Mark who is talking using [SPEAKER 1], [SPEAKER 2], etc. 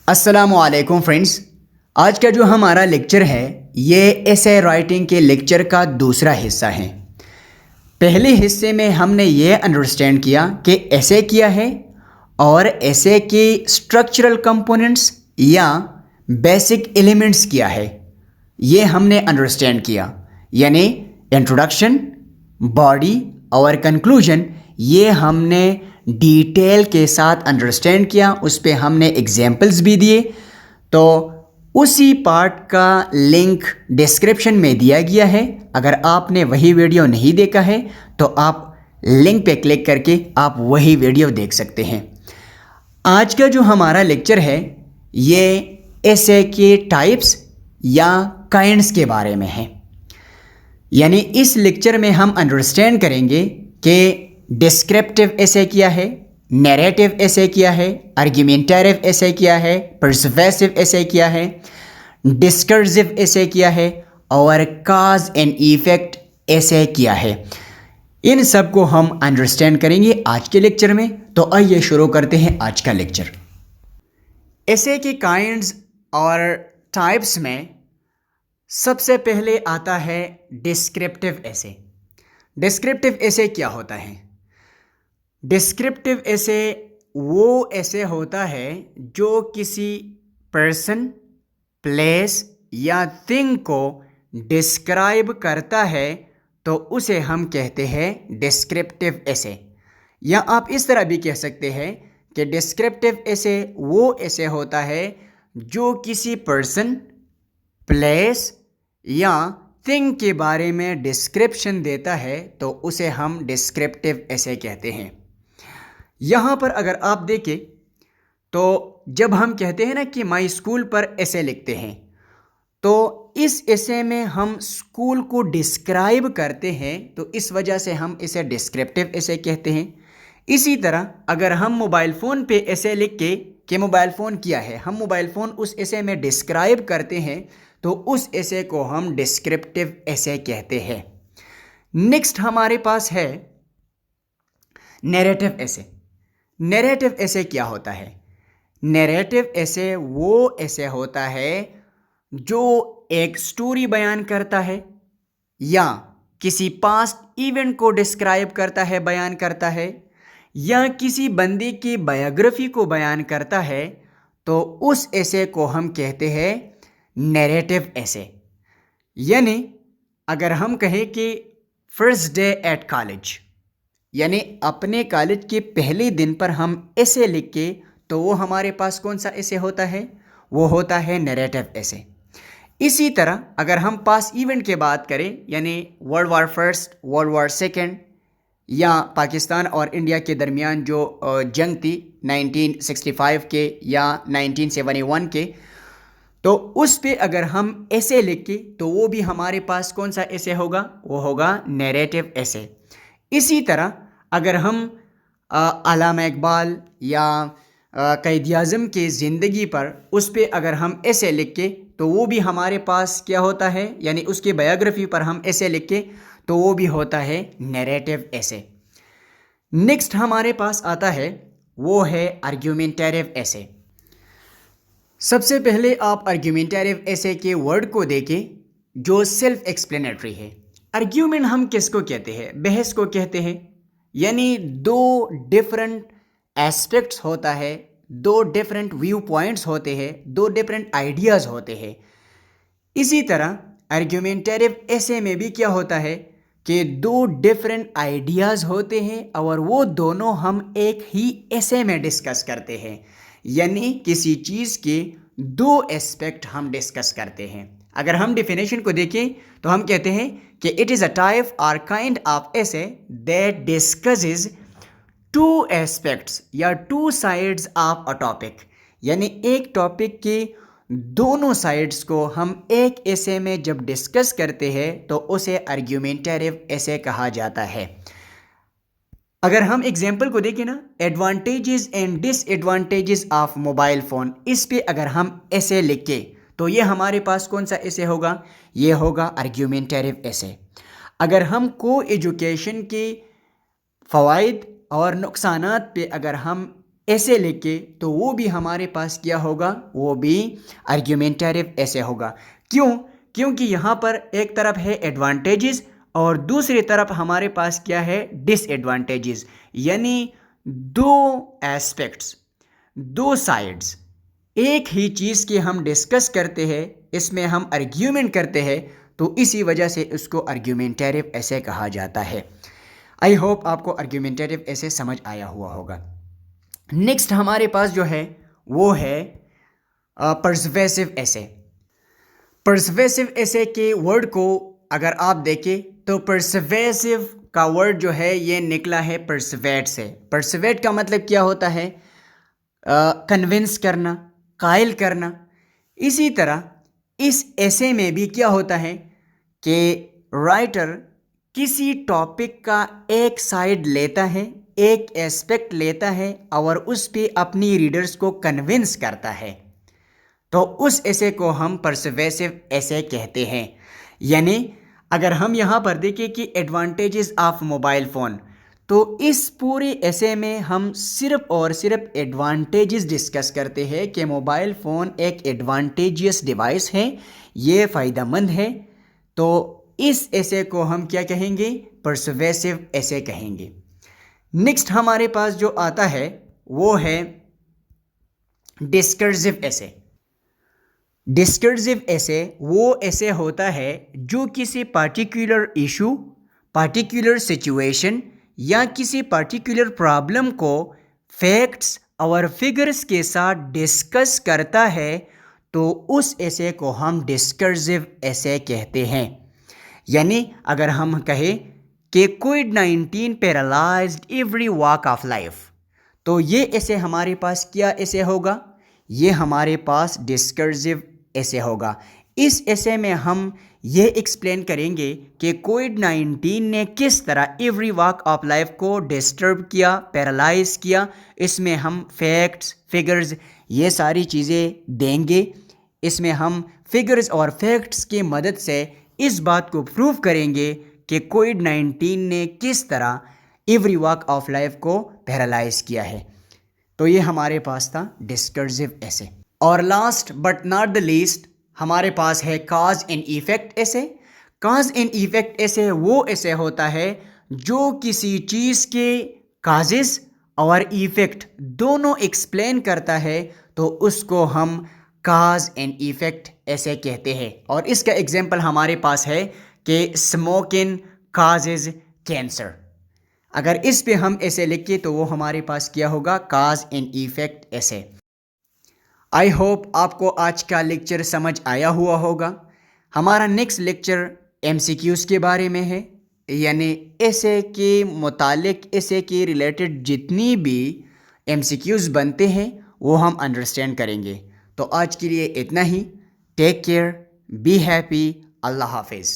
[SPEAKER 1] अस्सलामुअलैकुम फ्रेंड्स। आज का जो हमारा लेक्चर है ये एसे राइटिंग के लेक्चर का दूसरा हिस्सा है। पहले हिस्से में हमने ये अंडरस्टैंड किया कि एसे क्या है और एसे के स्ट्रक्चरल कंपोनेंट्स या बेसिक एलिमेंट्स क्या है, ये हमने अंडरस्टैंड किया। यानी इंट्रोडक्शन, बॉडी और कंक्लूजन ये हमने डिटेल के साथ अंडरस्टैंड किया। उस पे हमने एग्जाम्पल्स भी दिए। तो उसी पार्ट का लिंक डिस्क्रिप्शन में दिया गया है। अगर आपने वही वीडियो नहीं देखा है तो आप लिंक पे क्लिक करके आप वही वीडियो देख सकते हैं। आज का जो हमारा लेक्चर है ये एसे के टाइप्स या काइंड्स के बारे में है। यानी इस लेक्चर में हम अंडरस्टैंड करेंगे कि डिस्क्रिप्टिव एसे क्या है, नैरेटिव एसे क्या है, आर्ग्यूमेंटेटिव एसे क्या है, पर्सुएसिव एसे क्या है, डिस्कर्सिव एसे क्या है और कॉज एंड इफेक्ट एसे क्या है। इन सब को हम अंडरस्टैंड करेंगे आज के लेक्चर में। तो आइए शुरू करते हैं आज का लेक्चर। एसे के काइंड्स और टाइप्स में सबसे पहले आता है डिस्क्रिप्टिव एसे। डिस्क्रिप्टिव एसे क्या होता है? डिस्क्रिप्टिव एसे वो एसे होता है जो किसी पर्सन, प्लेस या थिंग को डिस्क्राइब करता है, तो उसे हम कहते हैं डिस्क्रिप्टिव एसे। या आप इस तरह भी कह सकते हैं कि डिस्क्रिप्टिव एसे वो एसे होता है जो किसी पर्सन, प्लेस या थिंग के बारे में डिस्क्रिप्शन देता है, तो उसे हम डिस्क्रिप्टिव एसे कहते हैं। यहाँ पर अगर आप देखें तो जब हम कहते हैं ना कि माई स्कूल पर एसे लिखते हैं, तो इस एसे में हम स्कूल को डिस्क्राइब करते हैं, तो इस वजह से हम इसे डिस्क्रिप्टिव एसे कहते हैं। इसी तरह अगर हम मोबाइल फ़ोन पे एसे लिख के कि मोबाइल फ़ोन क्या है, हम मोबाइल फ़ोन उस एसे में डिस्क्राइब करते हैं, तो उस एसे को हम डिस्क्रिप्टिव एसे कहते हैं। नेक्स्ट हमारे पास है नैरेटिव एसे। नैरेटिव एसे क्या होता है? नैरेटिव एसे वो एसे होता है जो एक स्टोरी बयान करता है या किसी पास्ट इवेंट को डिस्क्राइब करता है, बयान करता है, या किसी बंदे की बायोग्राफी को बयान करता है, तो उस एसे को हम कहते हैं नैरेटिव एसे। यानी अगर हम कहें कि फर्स्ट डे एट कॉलेज, यानी अपने कॉलेज के पहले दिन पर हम एसे लिख के, तो वो हमारे पास कौन सा एसे होता है? वो होता है नैरेटिव एसे। इसी तरह अगर हम पास्ट इवेंट की बात करें, यानी world war first, world war second या पाकिस्तान और इंडिया के दरमियान जो जंग थी 1965 के या 1971 के, तो उस पे अगर हम एसे लिख के, तो वो भी हमारे पास कौन सा एसे होगा? वो होगा नैरेटिव एसे। इसी तरह अगर हम अल्लामा इकबाल या क़ायद-ए-आज़म के ज़िंदगी पर उस पे अगर हम एसे लिख के, तो वो भी हमारे पास क्या होता है? यानी उसकी बायोग्राफी पर हम एसे लिख के, तो वो भी होता है नैरेटिव एसे। नेक्स्ट हमारे पास आता है वो है आर्ग्यूमेंटेटिव एसे। सबसे पहले आप आर्ग्यूमेंटेटिव एसे के वर्ड को देखें जो सेल्फ एक्सप्लेनेटरी है। आर्ग्यूमेंट हम किसको कहते हैं? बहस को कहते हैं। यानी दो डिफरेंट एस्पेक्ट्स होता है, दो डिफरेंट व्यू पॉइंट्स होते हैं, दो डिफरेंट आइडियाज़ होते हैं। इसी तरह आर्ग्यूमेंटेटिव एसे में भी क्या होता है कि दो डिफरेंट आइडियाज़ होते हैं और वो दोनों हम एक ही एसे में डिस्कस करते हैं। यानी किसी चीज़ के दो एस्पेक्ट हम डिस्कस करते हैं। अगर हम डिफिनेशन को देखें तो हम कहते हैं कि इट इज़ अ टाइप और kind of essay that discusses two aspects या two sides of a topic. यानी एक टॉपिक के दोनों साइड्स को हम एक एसे में जब डिस्कस करते हैं, तो उसे आर्ग्यूमेंटेटिव एसे कहा जाता है। अगर हम एग्जाम्पल को देखें ना, advantages and disadvantages of mobile phone, इस पे अगर हम एसे लिख के, तो ये हमारे पास कौन सा एसे होगा? ये होगा आर्ग्यूमेंटेटिव एसे। अगर हम को एजुकेशन के फ़वाइद और नुकसानात पे अगर हम ऐसे लिख के, तो वो भी हमारे पास क्या होगा, वो भी आर्ग्यूमेंटेटिव ऐसे होगा। क्यों? क्योंकि यहाँ पर एक तरफ है एडवांटेजेस और दूसरी तरफ हमारे पास क्या है, डिसएडवांटेजेस। यानी दो एस्पेक्ट्स, दो साइड्स एक ही चीज़ की हम डिस्कस करते हैं, इसमें हम आर्ग्यूमेंट करते हैं, तो इसी वजह से उसको आर्ग्यूमेंटेटिव ऐसे कहा जाता है। आई होप आपको आर्ग्यूमेंटेटिव ऐसे समझ आया हुआ होगा। नेक्स्ट हमारे पास जो है वो है पर्सवेसिव ऐसे। पर्सवेसिव ऐसे के वर्ड को अगर आप देखें तो पर्सवेसिव का वर्ड जो है ये निकला है पर्सवेट से। पर्सवेट का मतलब क्या होता है, कन्विंस करना, कायल करना। इसी तरह इस ऐसे में भी क्या होता है कि राइटर किसी टॉपिक का एक साइड लेता है, एक एस्पेक्ट लेता है और उस पे अपनी रीडर्स को कन्विंस करता है, तो उस ऐसे को हम पर्सवेसिव ऐसे कहते हैं। यानी अगर हम यहाँ पर देखें कि एडवांटेजेस ऑफ मोबाइल फ़ोन, तो इस पूरे ऐसे में हम सिर्फ और सिर्फ एडवांटेजेस डिस्कस करते हैं कि मोबाइल फ़ोन एक एडवांटेजियस डिवाइस है, ये फ़ायदेमंद है। तो इस ऐसे को हम क्या कहेंगे, पर्सवेसिव ऐसे कहेंगे। नेक्स्ट हमारे पास जो आता है वो है डिस्कर्सिव ऐसे। डिस्कर्सिव ऐसे वो ऐसे होता है जो किसी पार्टिकुलर इशू, पार्टिकुलर सिचुएशन या किसी पार्टिकुलर प्रॉब्लम को फैक्ट्स और फिगर्स के साथ डिस्कस करता है, तो उस ऐसे को हम डिस्कर्सिव ऐसे कहते हैं। यानी अगर हम कहें कि कोविड-19 paralysed every walk of life, तो ये ऐसे हमारे पास क्या ऐसे होगा, ये हमारे पास डिस्कर्सिव ऐसे होगा। इस ऐसे में हम ये एक्सप्लेन करेंगे कि कोविड-19 ने किस तरह एवरी वॉक ऑफ लाइफ को डिस्टर्ब किया, पैरालाइज किया। इसमें हम फैक्ट्स, फिगर्स, ये सारी चीज़ें देंगे। इसमें हम फिगर्स और फैक्ट्स की मदद से इस बात को प्रूव करेंगे कि कोविड-19 ने किस तरह एवरी वॉक ऑफ लाइफ को पैरालाइज किया है। तो ये हमारे पास था डिस्कर्सिव ऐसे। और last but not the least हमारे पास है कॉज एंड इफेक्ट ऐसे। कॉज एंड इफेक्ट ऐसे वो ऐसे होता है जो किसी चीज़ के काजेस और इफेक्ट दोनों एक्सप्लेन करता है, तो उसको हम कॉज एंड इफेक्ट ऐसे कहते हैं। और इसका एग्जांपल हमारे पास है कि स्मोकिंग कॉजेज कैंसर। अगर इस पे हम ऐसे लिखें तो वो हमारे पास क्या होगा, कॉज एंड इफेक्ट ऐसे। आई होप आपको आज का लेक्चर समझ आया हुआ होगा। हमारा नेक्स्ट लेक्चर एमसीक्यूज़ के बारे में है, यानी ऐसे के मुतालिक, ऐसे के रिलेटेड जितनी भी एमसीक्यूज़ बनते हैं वो हम अंडरस्टैंड करेंगे। तो आज के लिए इतना ही। टेक केयर, बी हैप्पी, अल्लाह हाफिज़।